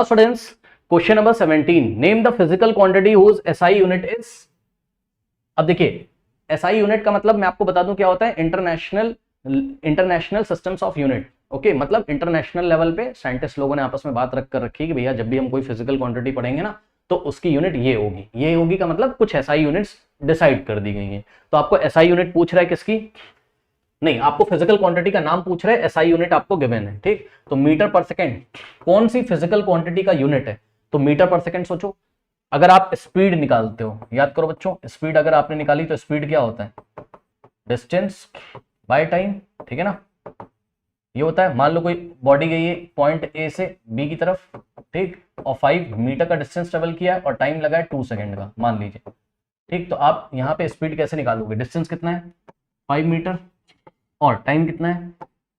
Students, question number 17, name the physical quantity whose SI unit is. अब देखिए, SI unit का मतलब मैं आपको बता दूं क्या होता है, international systems of unit. Okay, मतलब इंटरनेशनल लेवल पे साइंटिस्ट लोगों ने आपस में बात रख कर रखी है कि भैया जब भी हम कोई फिजिकल क्वांटिटी पढ़ेंगे ना तो उसकी यूनिट ये होगी। ये होगी का मतलब कुछ एसआई यूनिट्स डिसाइड कर दी गई हैं। तो आपको एसआई यूनिट पूछ रहा है किसकी? नहीं, आपको फिजिकल क्वांटिटी का नाम पूछ रहे हैं, एसआई यूनिट आपको गिवन है। ठीक, तो मीटर पर सेकेंड कौन सी फिजिकल क्वांटिटी का यूनिट है? तो मीटर पर सेकेंड सोचो। अगर आप स्पीड निकालते हो, याद करो बच्चों, स्पीड अगर आपने निकाली तो स्पीड क्या होता है? Distance by time. ठीक है ना, ये होता है। मान लो कोई बॉडी गई है पॉइंट ए से बी की तरफ, ठीक, और 5 मीटर का डिस्टेंस ट्रेवल किया है और टाइम लगा है 2 सेकेंड का, मान लीजिए। ठीक, तो आप यहाँ पे स्पीड कैसे निकालोगे? डिस्टेंस कितना है? 5 मीटर और टाइम कितना है?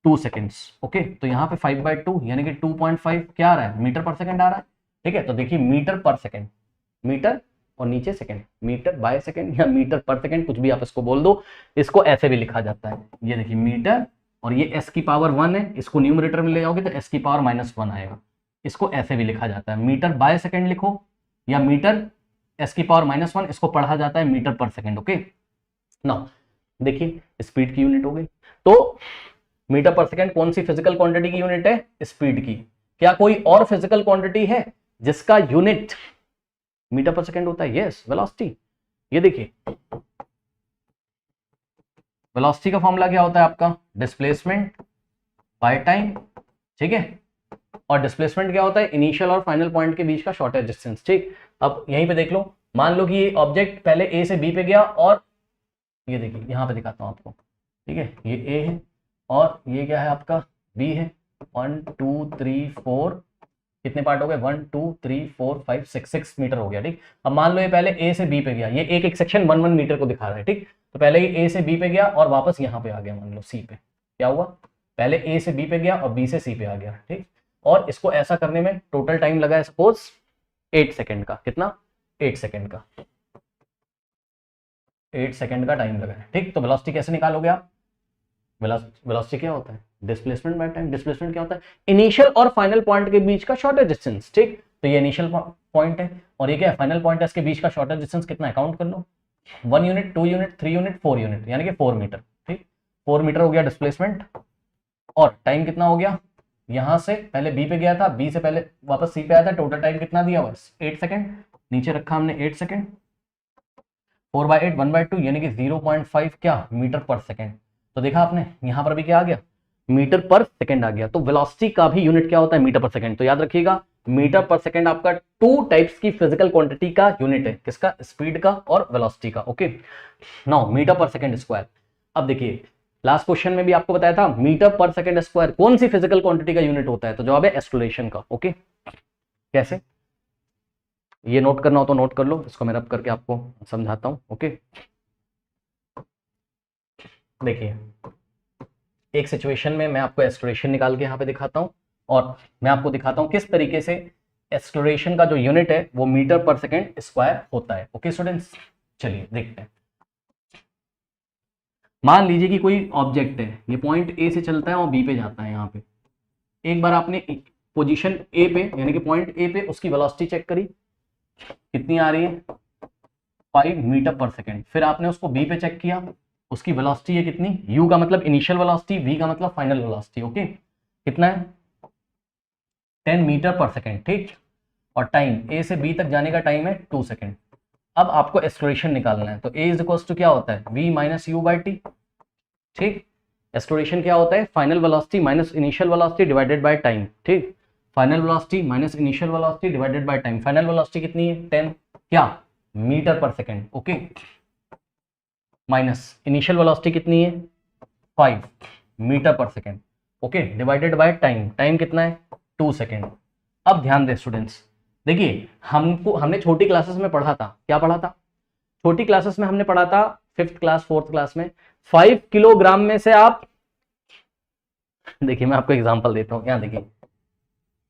2 सेकेंड्स। ओके, तो यहाँ पे 5/2 यानी कि 2.5 क्या आ रहा है? मीटर पर सेकेंड आ रहा है। ठीक है, तो देखिए मीटर पर सेकेंड, मीटर और नीचे सेकेंड, मीटर बाय सेकेंड या मीटर पर सेकेंड, कुछ भी आप इसको बोल दो। इसको ऐसे भी लिखा जाता है, ये देखिए मीटर, और ये s की पावर 1 है, इसको न्यूमरेटर में ले जाओगे तो s की पावर -1 आएगा। इसको ऐसे भी लिखा जाता है, मीटर बाय सेकेंड लिखो या मीटर s की पावर -1, इसको पढ़ा जाता है metre per second. Okay, now देखिए स्पीड की यूनिट हो गई। तो मीटर पर सेकेंड कौन सी फिजिकल क्वांटिटी की यूनिट है? स्पीड की। क्या कोई और फिजिकल क्वांटिटी है जिसका यूनिट मीटर पर सेकेंड होता है? Yes, velocity. ये देखिए, वेलोसिटी का फॉर्मूला क्या होता है आपका? Displacement bye time. ठीक है, और डिस्प्लेसमेंट क्या होता है? इनिशियल और फाइनल पॉइंट के बीच का शॉर्टेस्ट डिस्टेंस। ठीक, अब यहीं पे देख लो, मान लो कि ये ऑब्जेक्ट पहले ए से बी पे गया, और ये देखिए यहां पे दिखाता हूं आपको। ठीक है, ये ए है और ये क्या है आपका? बी है। 1 2 3 4, कितने पार्ट हो गए? 1 2 3 4 5 6 मीटर हो गया। ठीक, अब मान लो ये पहले ए से बी पे गया, ये एक एक सेक्शन 1 मीटर को दिखा रहा है। ठीक, तो पहले ये ए से बी पे गया और वापस यहाँ पे आ गया, मान लो सी पे। क्या हुआ? पहले ए से बी पे गया और बी से सी पे आ गया। ठीक, और इसको ऐसा करने में टोटल टाइम लगा है सपोज 8 सेकेंड का। कितना? 8 सेकेंड का, 8 सेकेंड का टाइम लगा है। ठीक, तो वेलोसिटी कैसे निकालोगे आप? वेलोसिटी क्या होता है? Displacement by time. डिस्प्लेसमेंट क्या होता है? इनिशियल और फाइनल पॉइंट के बीच का शॉर्टेस्ट डिस्टेंस। ठीक, तो ये इनिशियल पॉइंट है और ये क्या है? फाइनल पॉइंट है। इसके बीच का शॉर्टेस्ट डिस्टेंस कितना है? काउंट कर लो, 1 यूनिट, 2 यूनिट, 3 यूनिट, 4 यूनिट, यानी कि 4 मीटर। ठीक, 4 मीटर हो गया डिस्प्लेसमेंट, और टाइम कितना हो गया? यहां से पहले बी पे गया था, बी से पहले वापस सी पे आया था, टोटल टाइम कितना दिया? बस 8 सेकेंड। नीचे रखा हमने 8 सेकेंड, 4/8 1/2 यानी कि 0.5 क्या? Metre per second. तो देखा आपने, यहां पर भी क्या आ गया? मीटर पर सेकेंड आ गया। तो वेलोसिटी का भी यूनिट क्या होता है? Metre per second. तो याद रखिएगा, मीटर पर सेकेंड आपका 2 टाइप्स की फिजिकल क्वांटिटी का यूनिट है। किसका? स्पीड का और वेलोसिटी का। Okay, now metre per second square. अब देखिए, लास्ट क्वेश्चन में भी आपको बताया था मीटर पर सेकेंड स्क्वायर कौन सी फिजिकल क्वांटिटी का यूनिट होता है? तो जवाब है एक्सेलरेशन का। ओके, कैसे? ये नोट करना हो तो नोट कर लो, इसको मैं रब करके आपको समझाता हूं। ओके, देखिए एक सिचुएशन में मैं आपको एक्सेलरेशन निकाल के यहाँ पे दिखाता हूँ, और मैं आपको दिखाता हूँ किस तरीके से एक्सेलरेशन का जो यूनिट है वो मीटर पर सेकेंड स्क्वायर होता है। ओके स्टूडेंट्स, चलिए देखते हैं। मान लीजिए कि कोई ऑब्जेक्ट है, ये पॉइंट ए से चलता है और बी पे जाता है। यहाँ पे एक बार आपने पोजीशन ए पे यानी कि पॉइंट ए पे उसकी वेलोसिटी चेक करी, कितनी आ रही है? 5 मीटर पर सेकेंड। फिर आपने उसको बी पे चेक किया, उसकी वेलोसिटी है कितनी? u का मतलब इनिशियल वेलोसिटी, v का मतलब फाइनल वेलोसिटी। ओके, कितना है? 10 मीटर पर सेकेंड। ठीक, और टाइम a से b तक जाने का टाइम है 2 सेकेंड। अब आपको एक्सेलरेशन निकालना है, तो a इज इक्वल्स टू क्या होता है? v minus u by t. ठीक, एक्सेलरेशन क्या होता है? Final velocity minus initial velocity divided by time. ठीक, final velocity minus initial velocity divided by time. Final velocity कितनी है? 10 क्या? Metre per second. Okay, minus initial velocity कितनी है? 5 metre per second. Okay, divided by time. Time कितना है? 2 second. अब ध्यान दें स्टूडेंट्स, देखिए हमने छोटी क्लासेस में पढ़ा था। क्या पढ़ा था? छोटी क्लासेस में हमने पढ़ा था 5th क्लास 4th क्लास में, 5 किलोग्राम में से आप, देखिए मैं आपको एग्जांपल देता हूं, यहां देखिए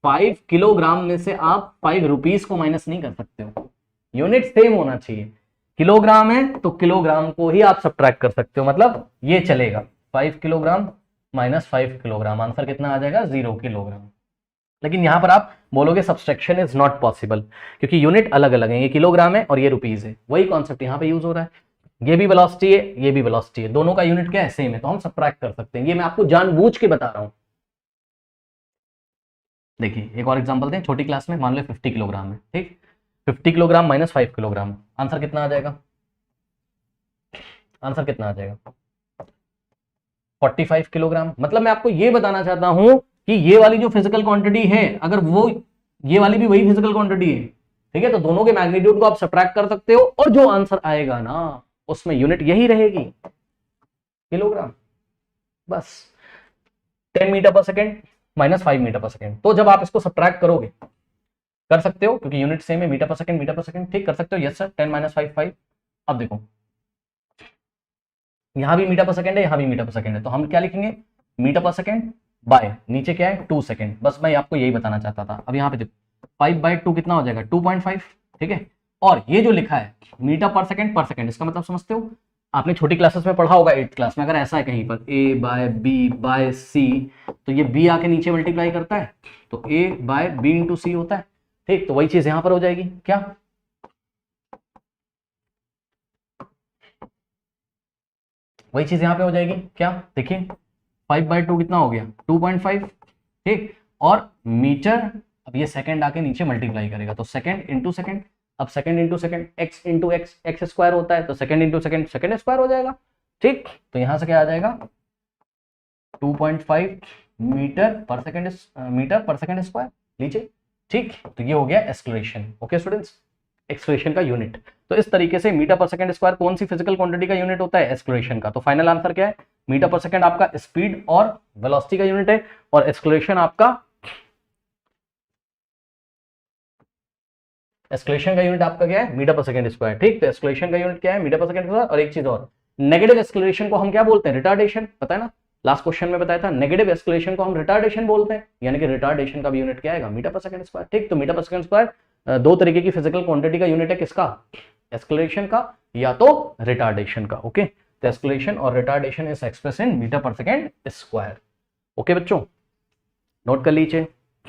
5 किलोग्राम में से आप 5 रुपीज को माइनस नहीं कर सकते हो। यूनिट सेम होना चाहिए। किलोग्राम है तो किलोग्राम को ही आप सब्ट्रैक्ट कर सकते हो, मतलब ये चलेगा। 5 किलोग्राम माइनस 5 किलोग्राम, आंसर कितना आ जाएगा? 0 किलोग्राम। लेकिन यहां पर आप बोलोगे सब्सट्रैक्शन इज नॉट पॉसिबल, क्योंकि यूनिट अलग अलग है, ये किलोग्राम है और ये रुपीज है। वही कॉन्सेप्ट यहाँ पे यूज हो रहा है, ये भी वेलोसिटी है, ये भी वेलोसिटी है, दोनों का यूनिट क्या है, सेम है, तो हम सब्ट्रैक्ट कर सकते हैं। ये मैं आपको जानबूझ के बता रहा हूं। देखिए एक और एग्जांपल दें, छोटी क्लास में मान लो 50 किलोग्राम है, ठीक, 50 किलोग्राम माइनस 5 किलोग्राम, आंसर कितना आ जाएगा, आंसर कितना आ जाएगा, 45 किलोग्राम। मतलब मैं आपको ये बताना चाहता हूं कि ये वाली जो फिजिकल क्वांटिटी है, अगर वो ये वाली भी वही फिजिकल क्वांटिटी है, ठीक है, तो दोनों के मैग्नीट्यूड को आप सब्ट्रैक्ट कर सकते हो और जो आंसर आएगा ना उसमें यूनिट यही रहेगी, किलोग्राम, बस। 10 metre per second minus 5 metre per second, तो जब आप इसको सब्ट्रैक्ट करोगे, कर सकते हो क्योंकि यूनिट सेम है, मीटर पर सेकेंड, ठीक, कर सकते हो, यस सर, 10 माइनस 5 5। अब देखो यहां भी मीटर पर सेकेंड है, यहां भी मीटर पर सेकेंड है, तो हम क्या लिखेंगे, मीटर पर सेकेंड बाय नीचे क्या है 2 सेकेंड, बस मैं आपको यही बताना चाहता था। अब यहाँ पे देखो 5/2 कितना हो जाएगा, 2.5, ठीक है। और ये जो लिखा है मीटर पर सेकेंड, इसका मतलब समझते हो, आपने छोटी क्लासेस में पढ़ा होगा 8th क्लास में, अगर ऐसा है कहीं पर a बाय बी बाय सी, तो ये b आके नीचे मल्टीप्लाई करता है, तो a बाय बी इंटू सी होता है, ठीक, तो वही चीज यहां पर हो जाएगी, क्या, वही चीज यहां पे हो जाएगी, क्या, देखिए 5/2 कितना हो गया, 2.5, ठीक, और मीटर, अब ये सेकंड आके नीचे मल्टीप्लाई करेगा, तो सेकंड इंटू सेकंड, अब second into second, x into x, x square होता है, तो second into second, second square हो जाएगा, ठीक, तो यहां से क्या आ जाएगा 2.5 मीटर पर सेकंड स्क्वायर लीजिए, ठीक, तो ये हो गया एक्सेलरेशन। ओके स्टूडेंट्स, एक्सेलरेशन का यूनिट। तो इस तरीके से मीटर पर सेकंड स्क्वायर कौन सी फिजिकल क्वांटिटी का यूनिट होता है, एक्सेलरेशन का। तो फाइनल आंसर क्या है, मीटर पर सेकंड आपका स्पीड और वेलोसिटी का यूनिट है, और एक्सेलरेशन आपका, एक्सेलरेशन का यूनिट आपका क्या है, मीटर पर सेकंड स्क्वायर, ठीक, तो एक्सेलरेशन का यूनिट क्या है, मीटर पर सेकंड स्क्वायर। और एक चीज और, नेगेटिव एक्सेलरेशन को हम क्या बोलते हैं, रिटार्डेशन, पता है ना, लास्ट क्वेश्चन में बताया था, नेगेटिव एक्सेलरेशन को हम रिटार्डेशन बोलते हैं, यानी कि रिटार्डेशन का भी यूनिट क्या आएगा, मीटर पर सेकंड स्क्वायर, ठीक। तो मीटर पर सेकंड स्क्वायर दो तरीके की फिजिकल क्वांटिटी का यूनिट है, किसका, एक्सेलरेशन का या तो रिटार्डेशन का। ओके, तो एक्सेलरेशन और retardation is express in metre per second square. Okay बच्चों, नोट कर लीजिए।